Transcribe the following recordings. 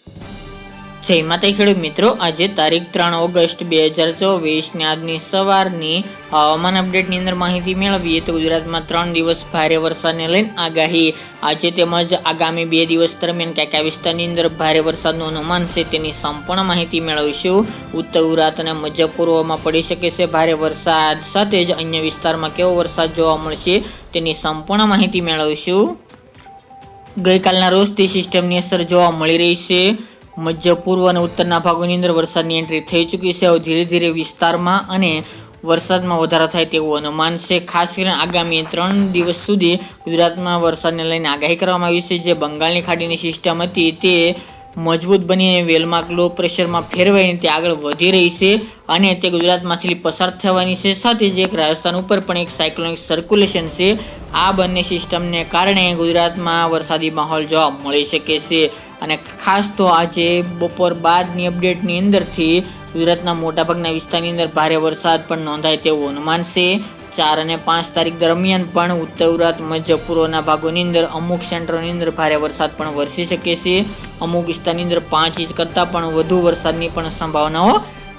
જય માતા ખેડૂત મિત્રો, આજે તારીખ 3 ઓગસ્ટ 2024 ને આજની સવારની હવામાન અપડેટની અંદર માહિતી મેળવીએ તો ગુજરાતમાં 3 દિવસ ભારે વરસાદને લઈને આગાહી. આજે તેમજ આગામી 2 દિવસ દરમિયાન કયા વિસ્તારની અંદર ભારે વરસાદનું અનુમાન છે તેની સંપૂર્ણ માહિતી મેળવીશું. ઉત્તર ગુજરાત અને મધ્ય પૂર્વમાં પડી શકે છે ભારે વરસાદ, સાથે જ અન્ય વિસ્તારમાં કેવો વરસાદ જોવા મળશે તેની સંપૂર્ણ માહિતી મેળવીશું. ગઈકાલના રોજથી સિસ્ટમની અસર જોવા મળી રહી છે. મધ્ય પૂર્વ અને ઉત્તરના ભાગોની અંદર વરસાદની એન્ટ્રી થઈ ચૂકી છે. હવે ધીરે ધીરે વિસ્તારમાં અને વરસાદમાં વધારો થાય તેવું અનુમાન છે. ખાસ કરીને આગામી 3 દિવસ સુધી ગુજરાતમાં વરસાદને લઈને આગાહી કરવામાં આવી છે. જે બંગાળની ખાડીની સિસ્ટમ હતી તે મજબૂત બનીને વેલમાર્ક લો પ્રેશરમાં ફેરવાઈને તે આગળ વધી રહી છે અને તે ગુજરાતમાંથી પસાર થવાની છે. સાથે જ એક રાજસ્થાન ઉપર પણ એક સાયક્લોનિક સર્ક્યુલેશન છે. આ બંને સિસ્ટમને કારણે ગુજરાતમાં વરસાદી માહોલ જોવા મળી શકે છે. અને ખાસ તો આજે બપોર બાદની અપડેટની અંદરથી ગુજરાતના મોટાભાગના વિસ્તારની અંદર ભારે વરસાદ પણ નોંધાય તેવું અનુમાન છે. 4 અને 5 તારીખ દરમિયાન પણ ઉત્તર ગુજરાત મધ્ય પૂર્વના ભાગોની અંદર અમુક સેન્ટરોની અંદર ભારે વરસાદ પણ વરસી શકે છે. અમુક વિસ્તારની અંદર 5 ઇંચ કરતાં પણ વધુ વરસાદની પણ સંભાવનાઓ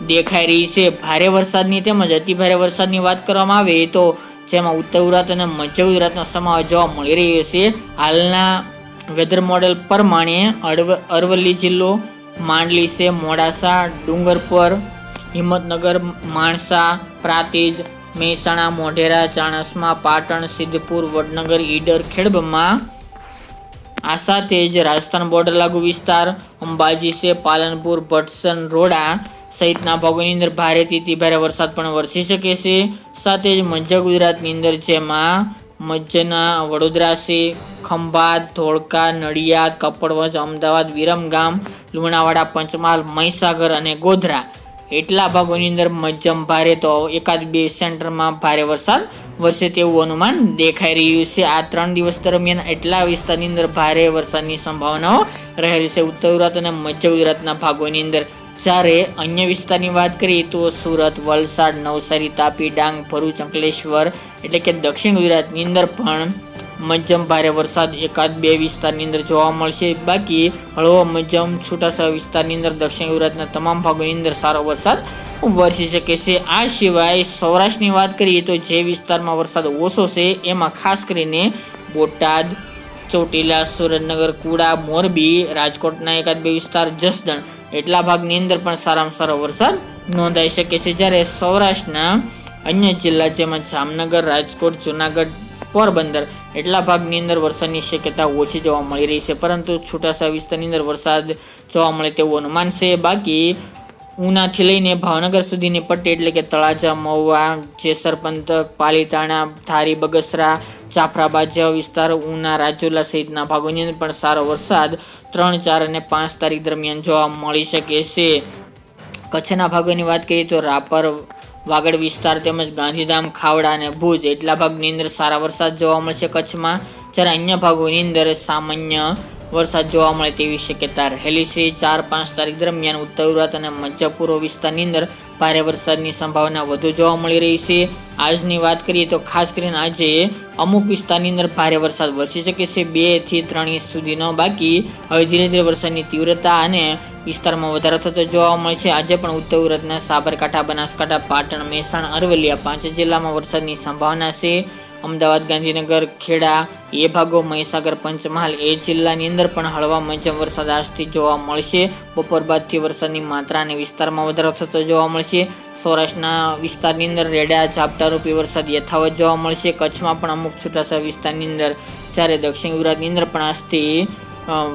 દેખાઈ રહી છે. ભારે વરસાદની તેમજ અતિભારે વરસાદની વાત કરવામાં આવે તો જેમાં ઉત્તર ગુજરાત અને મધ્ય ગુજરાતનો સમાવેશ જોવા મળી રહ્યો છે. હાલના વેધર મોડેલ પ્રમાણે અરવલ્લી જિલ્લો, માંડલી છે, મોડાસા, ડુંગરપુર, હિંમતનગર, માણસા, પ્રાંતિજ, મહેસાણા, મોઢેરા, ચાણસ્મા, પાટણ, સિદ્ધપુર, વડનગર, ઈડર, ખેડબ્રહ્મા, આ સાથે જ રાજસ્થાન બોર્ડર લાગુ વિસ્તાર, અંબાજી છે, પાલનપુર, ભટસન, રોડા સહિતના ભાગોની અંદર ભારેથી અતિભારે વરસાદ પણ વરસી શકે છે. સાથે જ મધ્ય ગુજરાતની અંદર જેમાં મધ્યના વડોદરા છે, ખંભાત, ધોળકા, નડિયાદ, કપડવંજ, અમદાવાદ, વિરમગામ, લુણાવાડા, પંચમહાલ, મહીસાગર અને ગોધરા એટલા ભાગોની અંદર મધ્યમ ભારે તો 1-2 સેન્ટરમાં ભારે વરસાદ વરસે તેવું અનુમાન દેખાઈ રહ્યું છે. આ 3 દિવસ દરમિયાન એટલા વિસ્તારની અંદર ભારે વરસાદની સંભાવનાઓ રહેલી છે ઉત્તર ગુજરાત અને મધ્ય ગુજરાતના ભાગોની અંદર. જ્યારે અન્ય વિસ્તારની વાત કરીએ તો સુરત, વલસાડ, નવસારી, તાપી, ડાંગ, ભરૂચ, અંકલેશ્વર એટલે કે દક્ષિણ ગુજરાતની અંદર પણ મધ્યમ ભારે વરસાદ 1-2 વિસ્તારની અંદર જોવા મળશે. બાકી હળવો મધ્યમ છૂટાછવાયા વિસ્તારની અંદર દક્ષિણ ગુજરાતના તમામ ભાગોની અંદર સારો વરસાદ વરસી શકે છે. આ સિવાય સૌરાષ્ટ્રની વાત કરીએ તો જે વિસ્તારમાં વરસાદ ઓછો છે એમાં ખાસ કરીને બોટાદ, ચોટીલા, સુરેન્દ્રનગર, કુડા, મોરબી, રાજકોટના 1-2 વિસ્તાર, જસદણ એટલા ભાગની અંદર પણ સારામાં સારો વરસાદ નોંધાઈ શકે છે. જ્યારે સૌરાષ્ટ્રના અન્ય જિલ્લા જેમાં જામનગર, રાજકોટ, જુનાગઢ, પોરબંદર એટલા ભાગની અંદર વરસાદની શક્યતા ઓછી જોવા મળી રહી છે. પરંતુ છૂટાછવાયા વિસ્તારની અંદર વરસાદ જોવા મળે તેવું અનુમાન છે. બાકી ઉનાથી લઈને ભાવનગર સુધીની પટ્ટી એટલે કે તળાજા, મહુવા, જેસર પંથક, પાલીતાણા, ધારી, બગસરા, જાફરાબાદ જેવા વિસ્તાર, ઉના, રાજુલા સહિતના ભાગોની અંદર પણ સારો વરસાદ 3, 4 અને 5 તારીખ દરમિયાન જોવા મળી શકે છે. કચ્છના ભાગોની વાત કરીએ તો રાપર, વાગડ વિસ્તાર તેમજ ગાંધીધામ, ખાવડા અને ભુજ એટલા ભાગની અંદર સારા વરસાદ જોવા મળશે કચ્છમાં. જ્યારે અન્ય ભાગોની અંદર સામાન્ય વરસાદ જોવા મળે તેવી શક્યતા રહેલી છે. 4-5 તારીખ દરમિયાન ઉત્તર ગુજરાત અને મધ્ય પૂર્વ વિસ્તારની અંદર ભારે વરસાદની સંભાવના વધુ જોવા મળી રહી છે. આજની વાત કરીએ તો ખાસ કરીને આજે અમુક વિસ્તારની અંદર ભારે વરસાદ વરસી શકે છે 2 થી 3 ઇંચ સુધીનો. બાકી હવે ધીરે ધીરે વરસાદની તીવ્રતા અને વિસ્તારમાં વધારો થતો જોવા મળે છે. આજે પણ ઉત્તર ગુજરાતના સાબરકાંઠા, બનાસકાંઠા, પાટણ, મહેસાણા, અરવલ્લી આ 5 જિલ્લામાં વરસાદની સંભાવના છે. અમદાવાદ, ગાંધીનગર, ખેડા એ ભાગો, મહીસાગર, પંચમહાલ એ જિલ્લાની અંદર પણ હળવા મધ્યમ વરસાદ આજથી જોવા મળશે. બપોર બાદથી વરસાદની માત્રા અને વિસ્તારમાં વધારો થતો જોવા મળશે. સૌરાષ્ટ્રના વિસ્તારની અંદર રેડા ઝાપટારૂપી વરસાદ યથાવત જોવા મળશે. કચ્છમાં પણ અમુક છૂટાછવાયા વિસ્તારની અંદર, જ્યારે દક્ષિણ ગુજરાતની અંદર પણ આજથી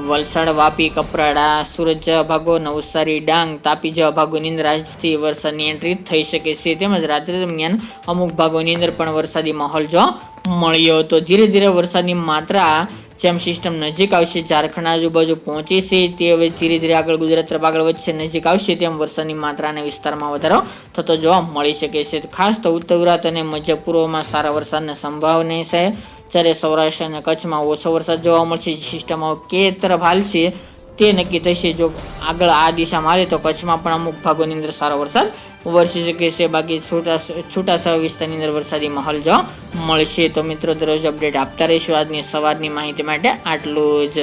વલસાડ, વાપી, કપરાડા, સુરત જેવા ભાગો, નવસારી, ડાંગ, તાપી જેવા ભાગોની અંદર આજથી વરસાદની એન્ટ્રી થઈ શકે છે. તેમજ રાત્રે દરમિયાન અમુક ભાગોની અંદર પણ વરસાદી માહોલ જોવા મળ્યો હતો. ધીરે ધીરે વરસાદની માત્રા જેમ સિસ્ટમ નજીક આવશે, ઝારખંડ આજુબાજુ પહોંચે છે, તે હવે ધીરે ધીરે આગળ ગુજરાત તરફ આગળ વધશે, નજીક આવશે, તેમ વરસાદની માત્રા અને વિસ્તારમાં વધારો થતો જોવા મળી શકે છે. ખાસ તો ઉત્તર ગુજરાત અને મધ્ય પૂર્વમાં સારા વરસાદની સંભાવના છે. જ્યારે સૌરાષ્ટ્ર અને કચ્છમાં ઓછો વરસાદ જોવા મળશે. સિસ્ટમો કે તરફ હાલશે તે નક્કી થશે. જો આગળ આ દિશામાં હાલે તો કચ્છમાં પણ અમુક ભાગોની અંદર સારો વરસાદ વરસી શકે છે. બાકી છૂટાછવાયા વિસ્તારની અંદર વરસાદી માહોલ જોવા મળશે. તો મિત્રો, દરરોજ અપડેટ આપતા રહીશું. આજની સવારની માહિતી માટે આટલું જ.